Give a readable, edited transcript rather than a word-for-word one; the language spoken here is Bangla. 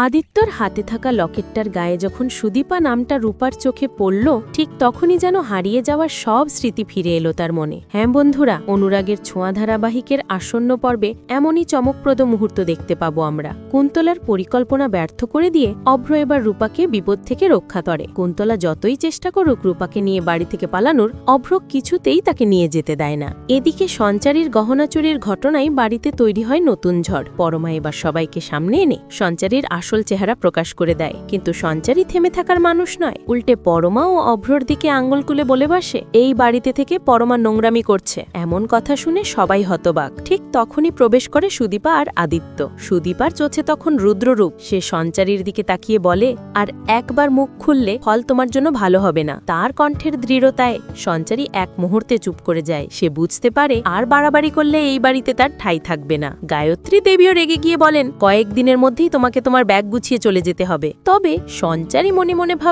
আদিত্যর হাতে থাকা লকেটটার গায়ে যখন সুদীপা নামটা রূপার চোখে পড়ল, ঠিক তখনই যেন হারিয়ে যাওয়ার সব স্মৃতি ফিরে এলো তার মনে। হ্যাঁ বন্ধুরা, অনুরাগের ছোঁয়া ধারাবাহিকের আসন্ন পর্বে এমনই চমকপ্রদ মুহূর্ত দেখতে পাবো আমরা। কুন্তলার পরিকল্পনা ব্যর্থ করে দিয়ে অভ্র এবার রূপাকে বিপদ থেকে রক্ষা করে। কুন্তলা যতই চেষ্টা করুক রূপাকে নিয়ে বাড়ি থেকে পালানোর, অভ্র কিছুতেই তাকে নিয়ে যেতে দেয় না। এদিকে সঞ্চারীর গহনা চুরির ঘটনায় বাড়িতে তৈরি হয় নতুন ঝড়। পরমা এবার সবাইকে সামনে এনে সঞ্চারীর আসল চেহারা প্রকাশ করে দেয়। কিন্তু সঞ্চারী থেমে থাকার মানুষ নয়, উল্টে পরমা ও অভ্রর দিকে আঙ্গুল তুলে বলে বসে, এই বাড়িতে থেকে পরমা নোংরামি করছে। এমন কথা শুনে সবাই হতবাক। ঠিক তখনই প্রবেশ করে সুদীপা আর আদিত্য। সুদীপার চোখে তখন রুদ্ররূপ। সে সঞ্চারীর দিকে তাকিয়ে বলে, আর একবার মুখ খুললে ফল তোমার জন্য ভালো হবে না। তার কণ্ঠের দৃঢ়তায় সঞ্চারী এক মুহূর্তে চুপ করে যায়। সে বুঝতে পারে আর বাড়াবাড়ি করলে এই বাড়িতে তার ঠাঁই থাকবে না। গায়ত্রী দেবীও রেগে গিয়ে বলেন, কয়েকদিনের মধ্যেই তোমাকে তোমার ব্যাগ গুছিয়ে চলে যেতে হবে। তবে সঞ্চারী মনে মনে ভাবে,